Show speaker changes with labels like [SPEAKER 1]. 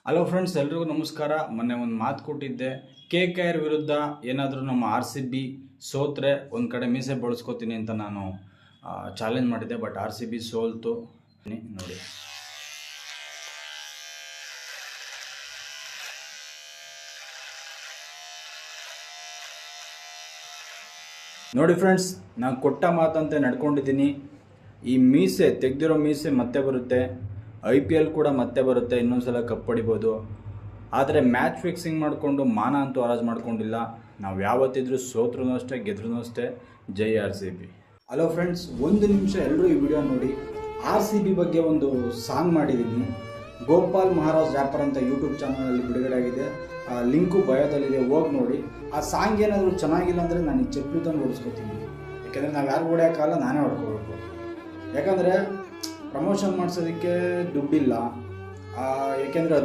[SPEAKER 1] Hello friends, ಎಲ್ರಿಗೂ ನಮಸ್ಕಾರ. ಮೊನ್ನೆ ಒಂದು ಮಾತು ಕೊಟ್ಟಿದ್ದೆ, KKR ವಿರುದ್ಧ ಏನಾದರೂ ನಮ್ಮ RCB ಸೋತ್ರೆ ಒಂದು ಕಡೆ ಮೀಸೆ ಬಳಸ್ಕೋತೀನಿ ಅಂತ ನಾನು ಚಾಲೆಂಜ್ ಮಾಡಿದ್ದೆ. But RCB ಸೋಲ್ತು. ನೋಡಿ, ನೋಡಿ ಫ್ರೆಂಡ್ಸ್, ನಾನು ಕೊಟ್ಟ ಮಾತಂತೆ ನಡ್ಕೊಂಡಿದ್ದೀನಿ. ಈ ಮೀಸೆ ತೆಗೆದಿರೋ ಮೀಸೆ ಮತ್ತೆ ಬರುತ್ತೆ, IPL ಕೂಡ ಮತ್ತೆ ಬರುತ್ತೆ, ಇನ್ನೊಂದ್ಸಲ ಕಪ್ ಹೊಡಿಬೋದು. ಆದರೆ ಮ್ಯಾಚ್ ಫಿಕ್ಸಿಂಗ್ ಮಾಡಿಕೊಂಡು ಮಾನ ಅಂತೂ ಹರಾಜು ಮಾಡ್ಕೊಂಡಿಲ್ಲ. ನಾವು ಯಾವತ್ತಿದ್ರೂ ಸೋತ್ರೂ ಅಷ್ಟೇ, ಗೆದ್ರೂ ಅಷ್ಟೇ. ಜೈ RCB. ಹಲೋ ಫ್ರೆಂಡ್ಸ್, ಒಂದು ನಿಮಿಷ ಎಲ್ಲರೂ ಈ ವಿಡಿಯೋ ನೋಡಿ. RCB ಬಗ್ಗೆ ಒಂದು ಸಾಂಗ್ ಮಾಡಿದ್ದೀನಿ. ಗೋಪಾಲ್ ಮಹಾರಾಜ್ ರ್ಯಾಪರ್ ಅಂತ ಯೂಟ್ಯೂಬ್ ಚಾನಲಲ್ಲಿ ಬಿಡುಗಡೆ ಆಗಿದೆ. ಲಿಂಕು ಬಯೋದಲ್ಲಿದೆ, ಹೋಗಿ ನೋಡಿ. ಆ ಸಾಂಗ್ ಏನಾದರೂ ಚೆನ್ನಾಗಿಲ್ಲ ಅಂದರೆ ನಾನು ಈ ಚಪ್ಪಲಿ ತಂದು ಓಡಿಸ್ಕೊತೀನಿ. ಯಾಕೆಂದರೆ ನಾವು ಯಾರು ಹೊಡೆಯೋಕ್ಕಲ್ಲ, ನಾನೇ ಹೊಡ್ಕೋಬೇಕು. ಯಾಕಂದರೆ ಪ್ರಮೋಷನ್ ಮಾಡಿಸೋದಕ್ಕೆ ದುಡ್ಡಿಲ್ಲ. ಯಾಕೆಂದರೆ